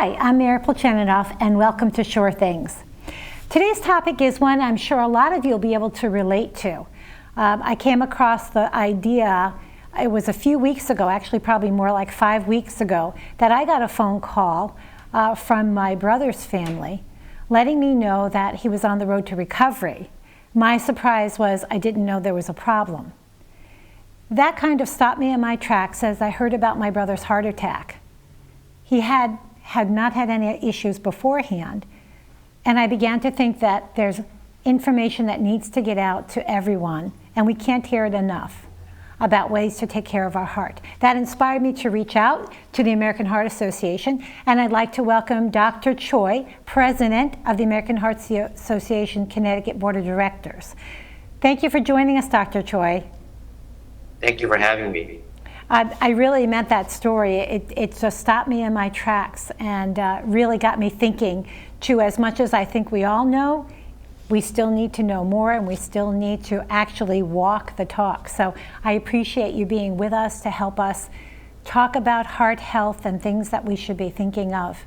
Hi, I'm Mary Polchaninoff, and welcome to Sure Things. Today's topic is one I'm sure a lot of you will be able to relate to. I came across the idea, it was a few weeks ago, actually probably more like 5 weeks ago, that I got a phone call from my brother's family letting me know that he was on the road to recovery. My surprise was I didn't know there was a problem. That kind of stopped me in my tracks as I heard about my brother's heart attack. He had not had any issues beforehand, and I began to think that there's information that needs to get out to everyone, and we can't hear it enough about ways to take care of our heart. That inspired me to reach out to the American Heart Association, and I'd like to welcome Dr. Choi, President of the American Heart Association Connecticut Board of Directors. Thank you for joining us, Dr. Choi. Thank you for having me. I really meant that story. It just stopped me in my tracks and really got me thinking too, as much as I think we all know, we still need to know more, and we still need to actually walk the talk. So I appreciate you being with us to help us talk about heart health and things that we should be thinking of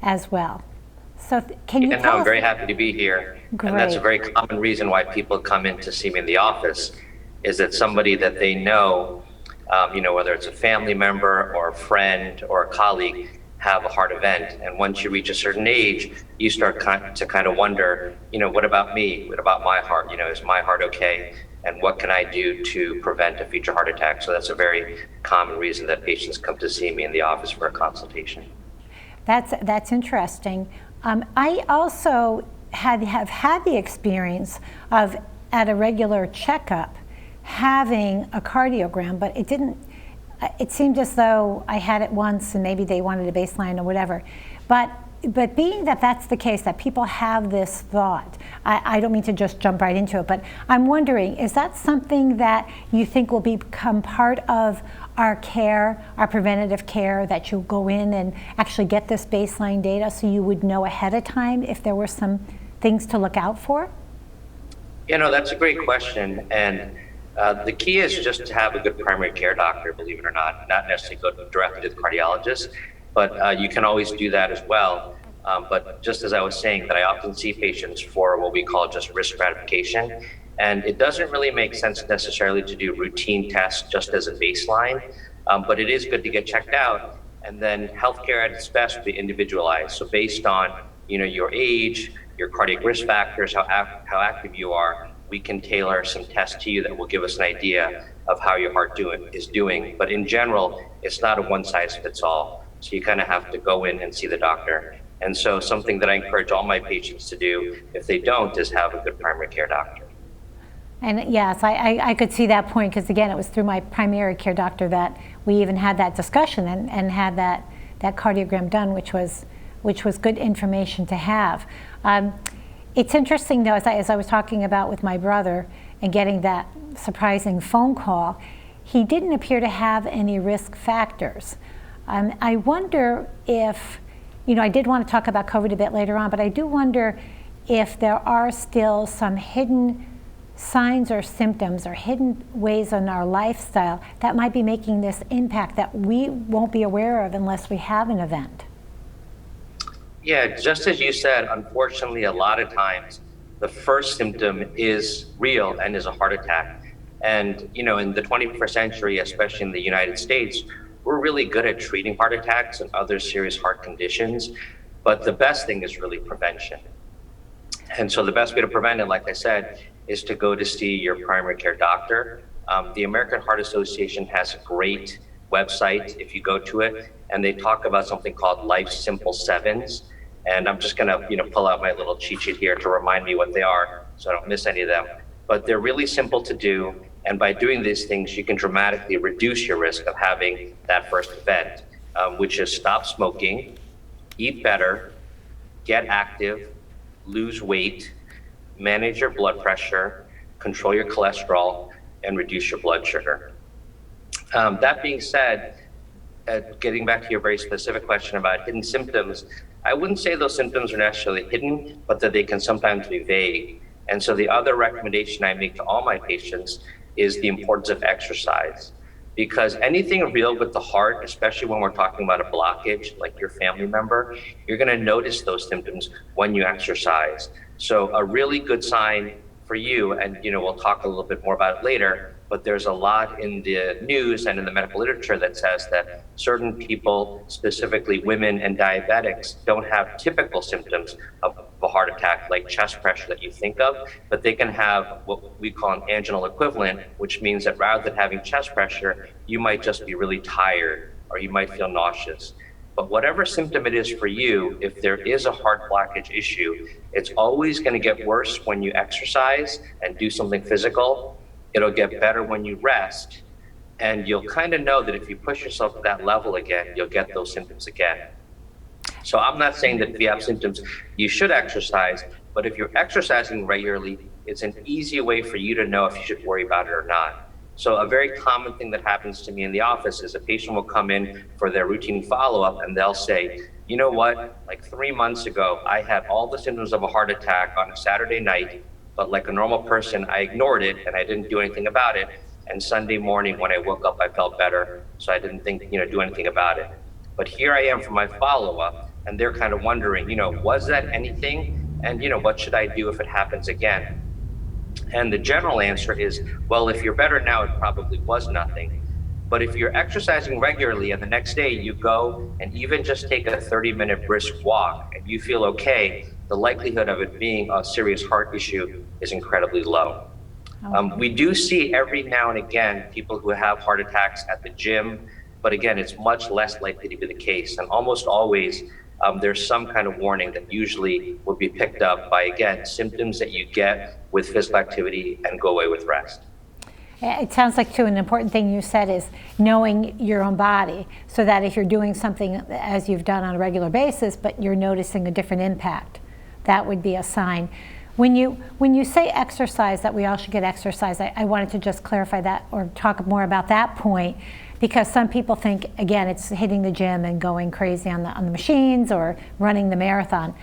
as well. So can you tell us? I'm very happy to be here. Great. And that's a very common reason why people come in to see me in the office, is that somebody that they know, whether it's a family member or a friend or a colleague, have a heart event. And once you reach a certain age, you start to kind of wonder, what about me? What about my heart? Is my heart okay? And what can I do to prevent a future heart attack? So that's a very common reason that patients come to see me in the office for a consultation. That's interesting. I also have had the experience of, at a regular checkup, having a cardiogram, but it seemed as though I had it once and maybe they wanted a baseline or whatever. But being that that's the case, that people have this thought, I don't mean to just jump right into it, but I'm wondering, is that something that you think will become part of our care, our preventative care, that you go in and actually get this baseline data so you would know ahead of time if there were some things to look out for? That's a great question. And the key is just to have a good primary care doctor, believe it or not necessarily go directly to the cardiologist, but you can always do that as well. But just as I was saying, that I often see patients for what we call just risk stratification, and it doesn't really make sense necessarily to do routine tests just as a baseline, but it is good to get checked out. And then healthcare at its best will be individualized. So based on your age, your cardiac risk factors, how active you are, we can tailor some tests to you that will give us an idea of how your heart is doing. But in general, it's not a one size fits all. So you kind of have to go in and see the doctor. And so something that I encourage all my patients to do, if they don't, is have a good primary care doctor. And yes, I could see that point, because again, it was through my primary care doctor that we even had that discussion and had that cardiogram done, which was good information to have. It's interesting though, as I was talking about with my brother and getting that surprising phone call, he didn't appear to have any risk factors. I wonder if, I did want to talk about COVID a bit later on, but I do wonder if there are still some hidden signs or symptoms or hidden ways in our lifestyle that might be making this impact that we won't be aware of unless we have an event. Yeah, just as you said, unfortunately, a lot of times the first symptom is real and is a heart attack. And, in the 21st century, especially in the United States, we're really good at treating heart attacks and other serious heart conditions. But the best thing is really prevention. And so the best way to prevent it, like I said, is to go to see your primary care doctor. The American Heart Association has a great website if you go to it, and they talk about something called Life's Simple Sevens. And I'm just gonna, pull out my little cheat sheet here to remind me what they are so I don't miss any of them. But they're really simple to do. And by doing these things, you can dramatically reduce your risk of having that first event, which is stop smoking, eat better, get active, lose weight, manage your blood pressure, control your cholesterol, and reduce your blood sugar. That being said, getting back to your very specific question about hidden symptoms, I wouldn't say those symptoms are necessarily hidden, but that they can sometimes be vague. And so the other recommendation I make to all my patients is the importance of exercise. because anything real with the heart, especially when we're talking about a blockage like your family member, you're going to notice those symptoms when you exercise. So a really good sign for you, and we'll talk a little bit more about it later, but there's a lot in the news and in the medical literature that says that certain people, specifically women and diabetics, don't have typical symptoms of a heart attack like chest pressure that you think of, but they can have what we call an anginal equivalent, which means that rather than having chest pressure, you might just be really tired or you might feel nauseous. But whatever symptom it is for you, if there is a heart blockage issue, it's always going to get worse when you exercise and do something physical. It'll get better when you rest. And you'll kind of know that if you push yourself to that level again, you'll get those symptoms again. So I'm not saying that if you have symptoms, you should exercise, but if you're exercising regularly, it's an easy way for you to know if you should worry about it or not. So a very common thing that happens to me in the office is a patient will come in for their routine follow-up and they'll say, you know what, like 3 months ago, I had all the symptoms of a heart attack on a Saturday night, but like a normal person, I ignored it and I didn't do anything about it. And Sunday morning when I woke up, I felt better. So I didn't think, do anything about it. But here I am for my follow-up and they're kind of wondering, was that anything? And what should I do if it happens again? And the general answer is, well, if you're better now, it probably was nothing. But if you're exercising regularly and the next day you go and even just take a 30-minute brisk walk and you feel okay, the likelihood of it being a serious heart issue is incredibly low. We do see every now and again people who have heart attacks at the gym, but again, it's much less likely to be the case. And almost always, there's some kind of warning that usually would be picked up by, again, symptoms that you get with physical activity and go away with rest. It sounds like, too, an important thing you said is knowing your own body, so that if you're doing something as you've done on a regular basis, but you're noticing a different impact, that would be a sign. When you say exercise, that we all should get exercise, I wanted to just clarify that or talk more about that point, because some people think, again, it's hitting the gym and going crazy on the machines or running the marathon.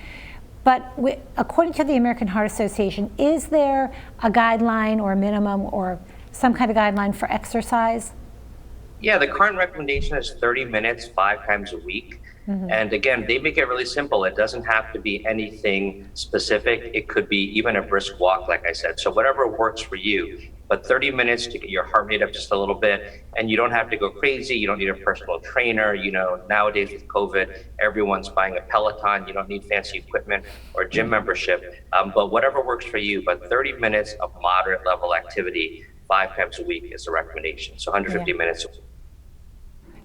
But according to the American Heart Association, is there a guideline or a minimum or some kind of guideline for exercise? Yeah, the current recommendation is 30 minutes, 5 times a week. Mm-hmm. And again, they make it really simple. It doesn't have to be anything specific. It could be even a brisk walk, like I said. So whatever works for you. But 30 minutes to get your heart rate up just a little bit. And you don't have to go crazy. You don't need a personal trainer. Nowadays with COVID, everyone's buying a Peloton. You don't need fancy equipment or gym membership. But whatever works for you. But 30 minutes of moderate level activity 5 times a week is the recommendation. So 150 minutes a week.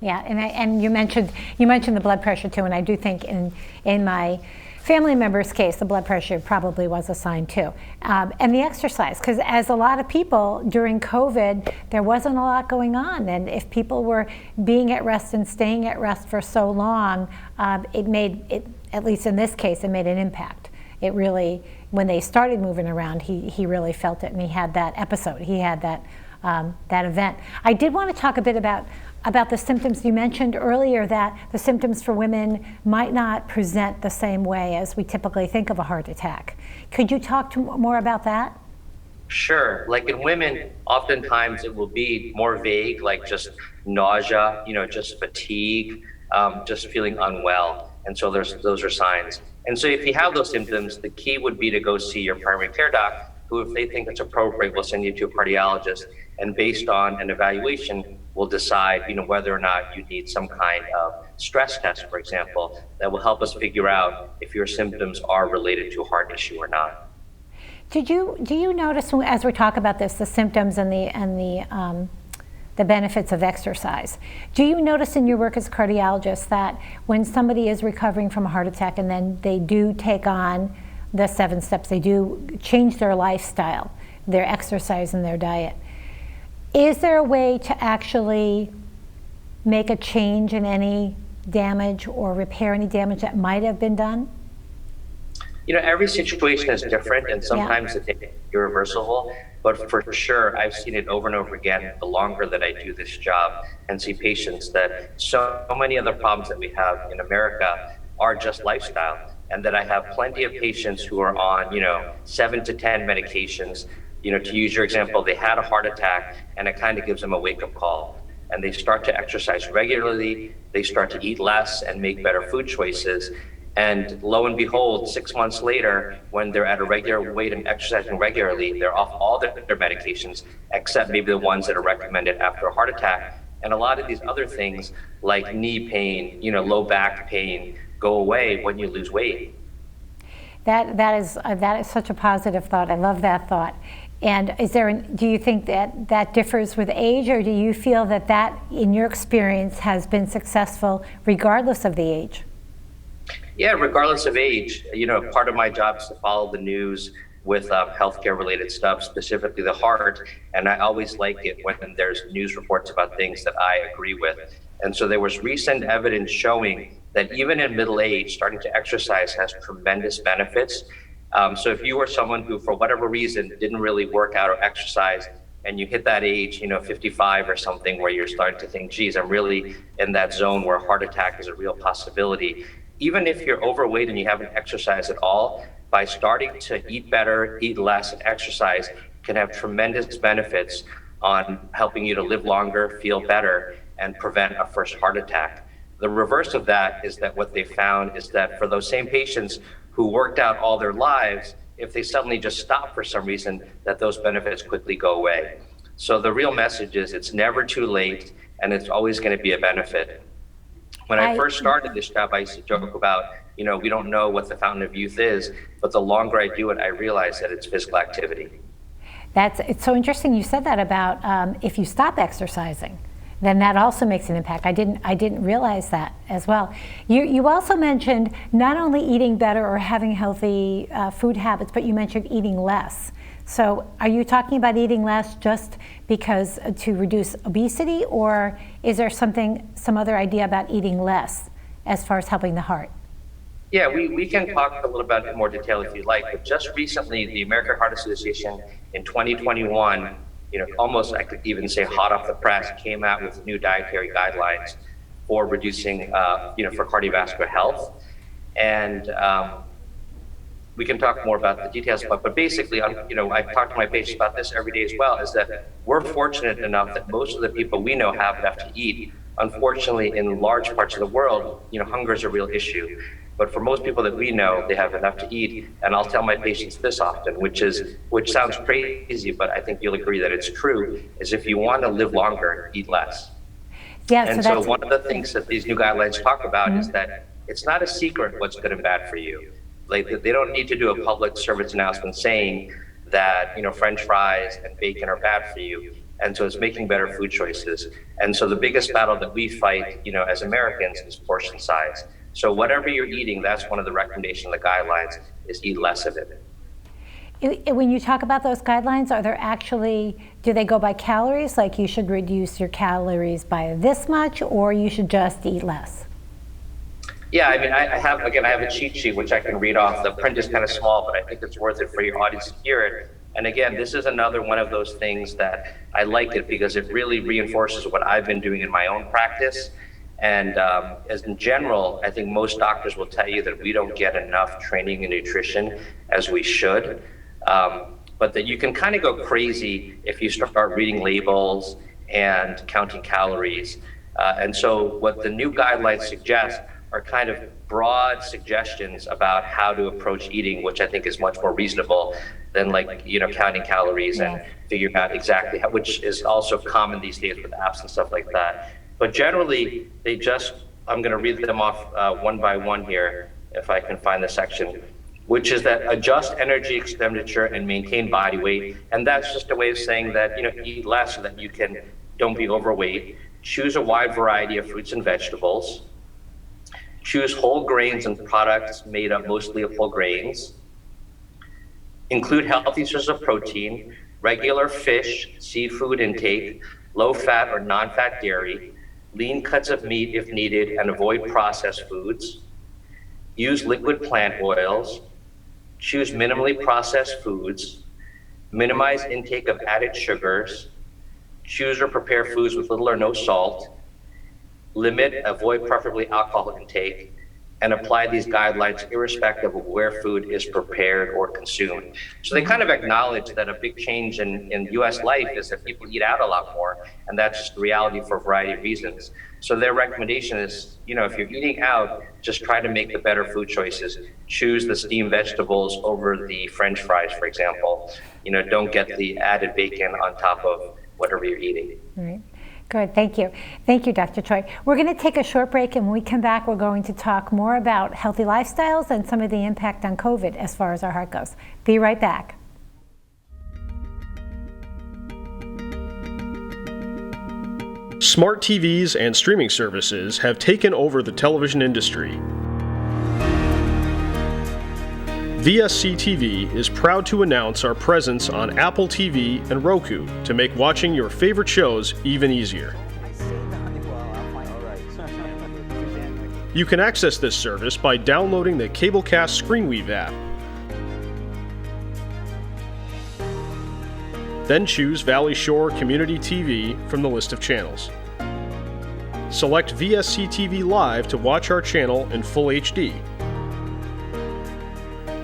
Yeah, and you mentioned the blood pressure too, and I do think in my family member's case, the blood pressure probably was a sign too, and the exercise, because as a lot of people during COVID, there wasn't a lot going on, and if people were being at rest and staying at rest for so long, it made it, at least in this case, it made an impact. It really, when they started moving around, he really felt it, and he had that episode, he had that event. I did want to talk a bit about the symptoms. You mentioned earlier that the symptoms for women might not present the same way as we typically think of a heart attack. Could you talk more about that? Sure. Like in women, oftentimes it will be more vague, like just nausea, just fatigue, just feeling unwell. And so those are signs. And so if you have those symptoms, the key would be to go see your primary care doc, who, if they think it's appropriate, will send you to a cardiologist. And based on an evaluation, will decide, whether or not you need some kind of stress test, for example, that will help us figure out if your symptoms are related to a heart issue or not. Do you notice, as we talk about this, the symptoms and the benefits of exercise? Do you notice in your work as a cardiologist that when somebody is recovering from a heart attack and then they do take on the 7 steps, they do change their lifestyle, their exercise and their diet, is there a way to actually make a change in any damage or repair any damage that might have been done? Every situation is different, and sometimes it's irreversible, but for sure, I've seen it over and over again the longer that I do this job and see patients that so many of the problems that we have in America are just lifestyle, and that I have plenty of patients who are on, 7 to 10 medications. To use your example, they had a heart attack and it kind of gives them a wake-up call. and they start to exercise regularly, they start to eat less and make better food choices. And lo and behold, 6 months later, when they're at a regular weight and exercising regularly, they're off all their medications, except maybe the ones that are recommended after a heart attack. And a lot of these other things like knee pain, low back pain, go away when you lose weight. That is such a positive thought. I love that thought. And do you think that differs with age, or do you feel that in your experience has been successful regardless of the age? Yeah, regardless of age. Part of my job is to follow the news with healthcare related stuff, specifically the heart. And I always like it when there's news reports about things that I agree with. And so there was recent evidence showing that even in middle age, starting to exercise has tremendous benefits. So if you were someone who, for whatever reason, didn't really work out or exercise, and you hit that age, 55 or something, where you're starting to think, geez, I'm really in that zone where a heart attack is a real possibility. Even if you're overweight and you haven't exercised at all, by starting to eat better, eat less, and exercise can have tremendous benefits on helping you to live longer, feel better, and prevent a first heart attack. The reverse of that is that what they found is that for those same patients who worked out all their lives, if they suddenly just stop for some reason, that those benefits quickly go away. So the real message is it's never too late, and it's always going to be a benefit. When I first started this job, I used to joke about, we don't know what the fountain of youth is, but the longer I do it, I realize that it's physical activity. It's so interesting you said that about if you stop exercising, then that also makes an impact. I didn't realize that as well. You also mentioned not only eating better or having healthy food habits, but you mentioned eating less. So are you talking about eating less just because to reduce obesity, or is there some other idea about eating less as far as helping the heart? Yeah, we can talk a little bit in more detail if you like, but just recently, the American Heart Association in 2021, almost I could even say hot off the press, came out with new dietary guidelines for reducing, for cardiovascular health. And we can talk more about the details, but basically, I talk to my patients about this every day as well, is that we're fortunate enough that most of the people we know have enough to eat. Unfortunately, in large parts of the world, hunger is a real issue. But for most people that we know, they have enough to eat. And I'll tell my patients this often, which sounds crazy, but I think you'll agree that it's true, is if you want to live longer, eat less. Yeah, and so one of the things that these new guidelines talk about is that it's not a secret what's good and bad for you. Like, they don't need to do a public service announcement saying that, French fries and bacon are bad for you. And so it's making better food choices. And so the biggest battle that we fight, as Americans, is portion size. So whatever you're eating, that's one of the recommendations, the guidelines, is eat less of it. When you talk about those guidelines, do they go by calories? Like you should reduce your calories by this much, or you should just eat less? Yeah, I have a cheat sheet which I can read off. The print is kind of small, but I think it's worth it for your audience to hear it. And again, this is another one of those things that I like it because it really reinforces what I've been doing in my own practice. And as in general, I think most doctors will tell you that we don't get enough training in nutrition as we should. But that you can kind of go crazy if you start reading labels and counting calories. And so what the new guidelines suggest are kind of broad suggestions about how to approach eating, which I think is much more reasonable than counting calories and figuring out exactly how, which is also common these days with apps and stuff like that. But generally, I'm going to read them off one by one here, if I can find the section, which is that adjust energy expenditure and maintain body weight. And that's just a way of saying that, eat less so that you don't be overweight. Choose a wide variety of fruits and vegetables. Choose whole grains and products made up mostly of whole grains. Include healthy sources of protein, regular fish, seafood intake, low fat or non-fat dairy, lean cuts of meat if needed, and avoid processed foods. Use liquid plant oils. Choose minimally processed foods. Minimize intake of added sugars. Choose or prepare foods with little or no salt. Avoid preferably alcohol intake. and apply these guidelines irrespective of where food is prepared or consumed. So they kind of acknowledge that a big change in US life is that people eat out a lot more, and that's just the reality for a variety of reasons. So their recommendation is, if you're eating out, just try to make the better food choices. Choose the steamed vegetables over the French fries, for example. Don't get the added bacon on top of whatever you're eating. All right. Good, thank you. Thank you, Dr. Choi. We're going to take a short break, and when we come back, we're going to talk more about healthy lifestyles and some of the impact on COVID as far as our heart goes. Be right back. Smart TVs and streaming services have taken over the television industry. VSC TV is proud to announce our presence on Apple TV and Roku to make watching your favorite shows even easier. You can access this service by downloading the Cablecast ScreenWeave app. Then choose Valley Shore Community TV from the list of channels. Select VSC TV Live to watch our channel in full HD.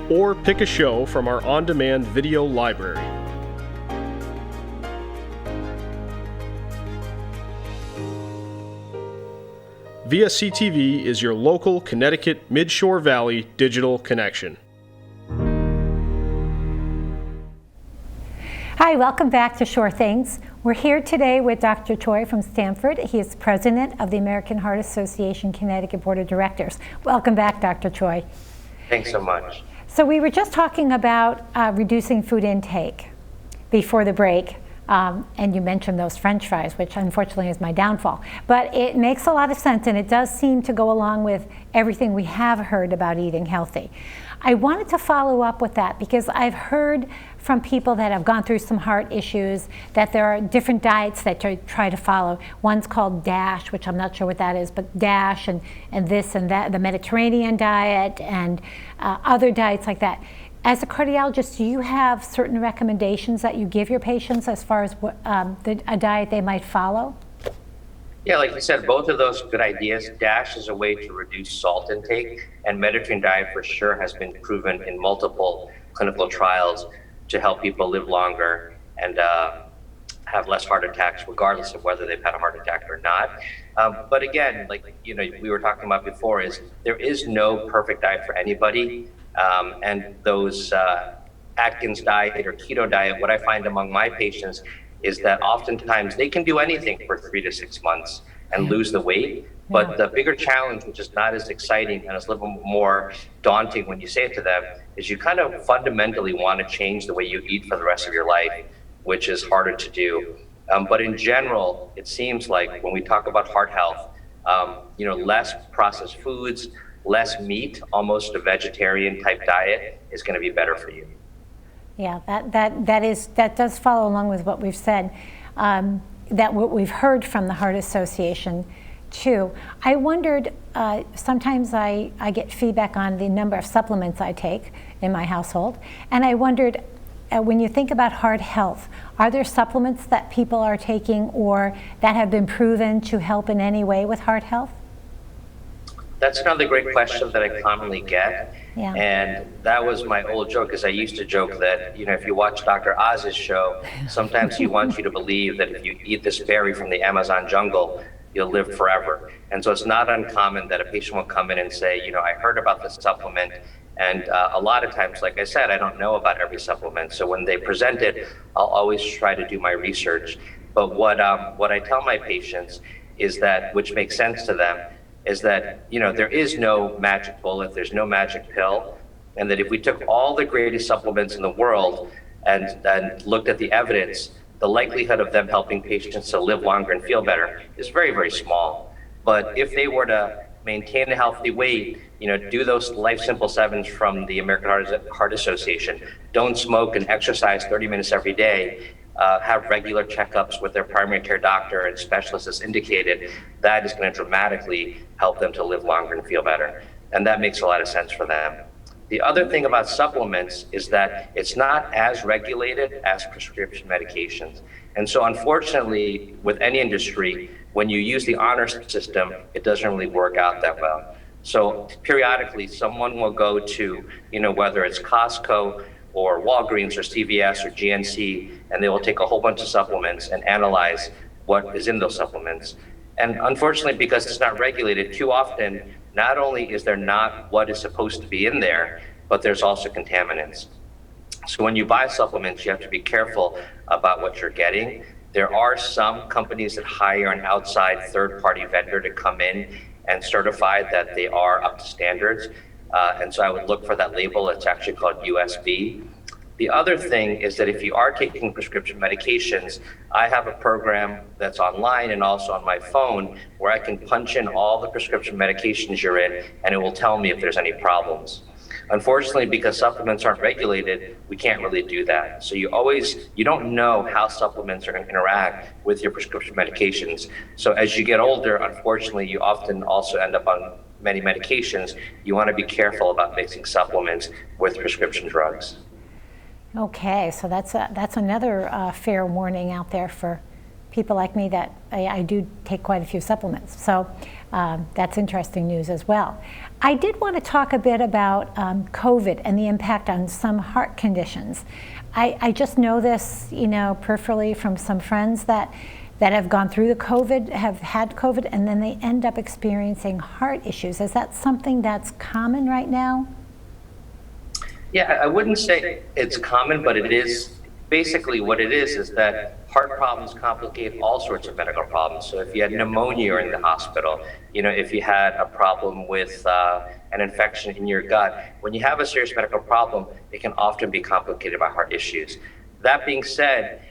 Or pick a show from our on-demand video library. VSC TV is your local Connecticut Midshore Valley digital connection. Hi, welcome back to Sure Things. We're here today with Dr. Choi from Stanford. He is president of the American Heart Association Connecticut Board of Directors. Welcome back, Dr. Choi. Thanks so much. So we were just talking about reducing food intake before the break, and you mentioned those French fries, which unfortunately is my downfall. But it makes a lot of sense, and it does seem to go along with everything we have heard about eating healthy. I wanted to follow up with that because I've heard from people that have gone through some heart issues that there are different diets that you try to follow. One's called DASH, which I'm not sure what that is, but DASH and this and that, the Mediterranean diet and other diets like that. As a cardiologist, do you have certain recommendations that you give your patients as far as what, a diet they might follow? Yeah, like you said, both of those good ideas. DASH is a way to reduce salt intake, and Mediterranean diet for sure has been proven in multiple clinical trials to help people live longer and have less heart attacks, regardless of whether they've had a heart attack or not. But again, like we were talking about before, is there is no perfect diet for anybody, and those Atkins diet or keto diet. What I find among my patients is that oftentimes they can do anything for 3 to 6 months and lose the weight. But the bigger challenge, which is not as exciting and is a little more daunting when you say it to them, is you kind of fundamentally want to change the way you eat for the rest of your life, which is harder to do. But in general, it seems like when we talk about heart health, less processed foods, less meat, almost a vegetarian type diet is going to be better for you. Yeah, that does follow along with what we've said, that what we've heard from the Heart Association too. I wondered, sometimes I get feedback on the number of supplements I take in my household, and I wondered, when you think about heart health, are there supplements that people are taking or that have been proven to help in any way with heart health? That's another great question that I commonly get. Yeah. And that was my old joke, because I used to joke that, if you watch Dr. Oz's show, sometimes he wants you to believe that if you eat this berry from the Amazon jungle, you'll live forever. And so it's not uncommon that a patient will come in and say, I heard about this supplement. And a lot of times, like I said, I don't know about every supplement. So when they present it, I'll always try to do my research. But what I tell my patients is that, which makes sense to them, is that, there is no magic bullet, there's no magic pill, and that if we took all the greatest supplements in the world and looked at the evidence, the likelihood of them helping patients to live longer and feel better is very, very small. But if they were to maintain a healthy weight, do those Life Simple 7s from the American Heart Association, don't smoke and exercise 30 minutes every day, have regular checkups with their primary care doctor and specialists as indicated, that is going to dramatically help them to live longer and feel better. And that makes a lot of sense for them. The other thing about supplements is that it's not as regulated as prescription medications. And so unfortunately, with any industry, when you use the honor system, it doesn't really work out that well. So periodically, someone will go to, whether it's Costco or Walgreens or CVS or GNC, and they will take a whole bunch of supplements and analyze what is in those supplements. And unfortunately, because it's not regulated, too often, not only is there not what is supposed to be in there, but there's also contaminants. So when you buy supplements, you have to be careful about what you're getting. There are some companies that hire an outside third-party vendor to come in and certify that they are up to standards. And so I would look for that label. It's actually called USB. The other thing is that if you are taking prescription medications, I have a program that's online and also on my phone where I can punch in all the prescription medications you're in, and it will tell me if there's any problems. Unfortunately, because supplements aren't regulated, we can't really do that. So you don't know how supplements are going to interact with your prescription medications. So as you get older, unfortunately, you often also end up on many medications. You want to be careful about mixing supplements with prescription drugs. Okay, so that's another fair warning out there for people like me that I do take quite a few supplements. So that's interesting news as well. I did want to talk a bit about COVID and the impact on some heart conditions. I just know this, peripherally from some friends that have gone through the COVID, have had COVID, and then they end up experiencing heart issues. Is that something that's common right now? Yeah, I wouldn't say it's common, but it is. Basically what it is that heart problems complicate all sorts of medical problems. So if you had pneumonia, you're in the hospital. If you had a problem with an infection in your gut, when you have a serious medical problem, it can often be complicated by heart issues. That being said,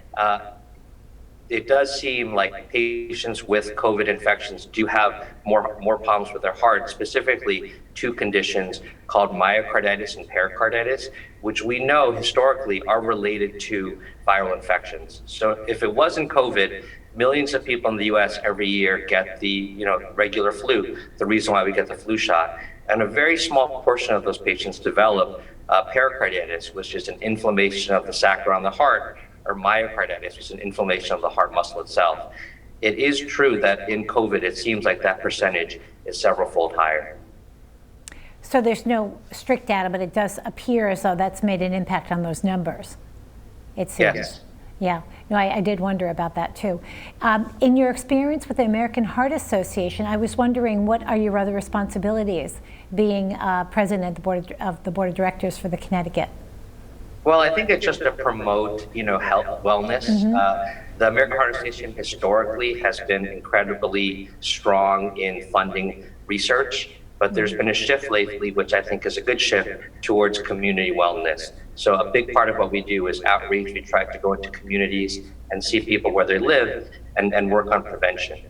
it does seem like patients with COVID infections do have more problems with their heart, specifically two conditions called myocarditis and pericarditis, which we know historically are related to viral infections. So if it wasn't COVID, millions of people in the US every year get the regular flu, the reason why we get the flu shot. And a very small portion of those patients develop pericarditis, which is an inflammation of the sac around the heart, or myocarditis, which is an inflammation of the heart muscle itself. It is true that in COVID, it seems like that percentage is several-fold higher. So there's no strict data, but it does appear as though that's made an impact on those numbers, it seems. Yes. Yeah, no, I did wonder about that too. In your experience with the American Heart Association, I was wondering, what are your other responsibilities being president of the board of directors for the Connecticut? Well, I think it's just to promote, health, wellness. Mm-hmm. The American Heart Association historically has been incredibly strong in funding research, but there's been a shift lately, which I think is a good shift, towards community wellness. So a big part of what we do is outreach. We try to go into communities and see people where they live and work on prevention.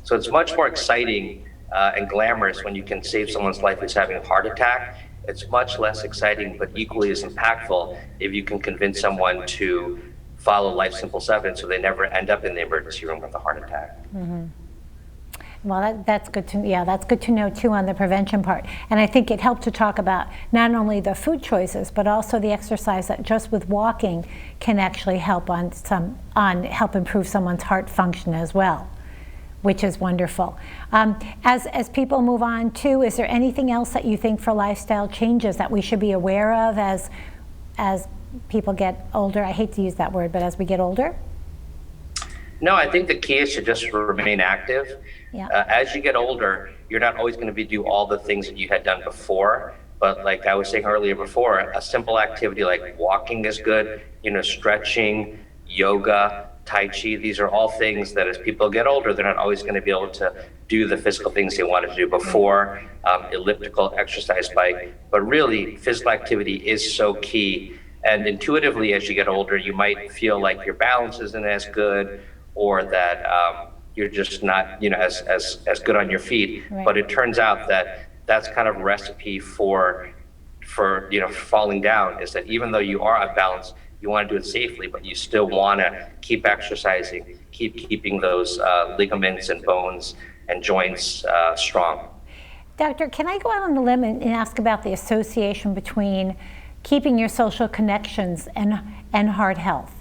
So it's much more exciting and glamorous when you can save someone's life who's having a heart attack. It's much less exciting, but equally as impactful if you can convince someone to follow Life's Simple 7 so they never end up in the emergency room with a heart attack. Mm-hmm. Well, that's good to know too on the prevention part. And I think it helped to talk about not only the food choices, but also the exercise that just with walking can actually help help improve someone's heart function as well, which is wonderful. As people move on too, is there anything else that you think for lifestyle changes that we should be aware of as people get older? I hate to use that word, but as we get older? No, I think the key is to just remain active. Yeah. As you get older, you're not always going to do all the things that you had done before. But like I was saying earlier before, a simple activity like walking is good, stretching, yoga, Tai Chi, these are all things that as people get older, they're not always going to be able to do the physical things they wanted to do before, elliptical, exercise bike. But really, physical activity is so key. And intuitively, as you get older, you might feel like your balance isn't as good, or that you're just not, as good on your feet. Right. But it turns out that that's kind of a recipe for falling down, is that even though you are off balance, you want to do it safely, but you still want to keep exercising, keeping those ligaments and bones and joints strong. Doctor, can I go out on the limb and ask about the association between keeping your social connections and heart health?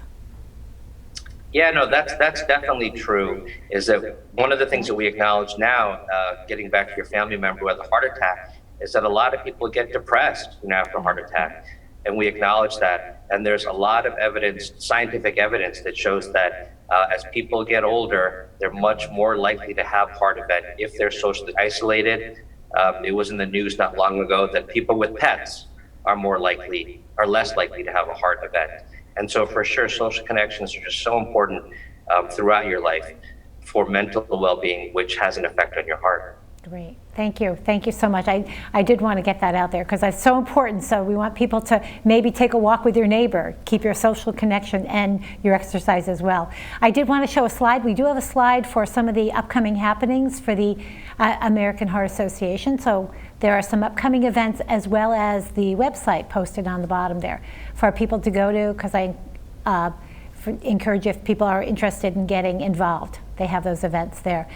Yeah, no, that's definitely true. Is that one of the things that we acknowledge now, getting back to your family member who had a heart attack, is that a lot of people get depressed, after a heart attack, and we acknowledge that. And there's a lot of evidence, scientific evidence, that shows that as people get older, they're much more likely to have heart event if they're socially isolated. It was in the news not long ago that people with pets are less likely to have a heart event. And so for sure, social connections are just so important throughout your life for mental well-being, which has an effect on your heart. Great. Thank you. Thank you so much. I did want to get that out there because that's so important. So we want people to maybe take a walk with your neighbor, keep your social connection and your exercise as well. I did want to show a slide. We do have a slide for some of the upcoming happenings for the American Heart Association. So there are some upcoming events as well as the website posted on the bottom there for people to go to, because I encourage if people are interested in getting involved. They have those events there.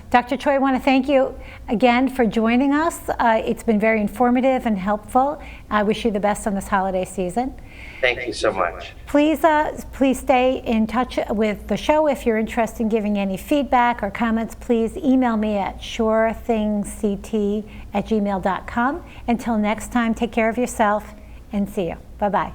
Dr. Choi, I want to thank you again for joining us. It's been very informative and helpful. I wish you the best on this holiday season. Thank you so much. Please stay in touch with the show. If you're interested in giving any feedback or comments, please email me at surethingct@gmail.com. Until next time, take care of yourself and see you. Bye-bye.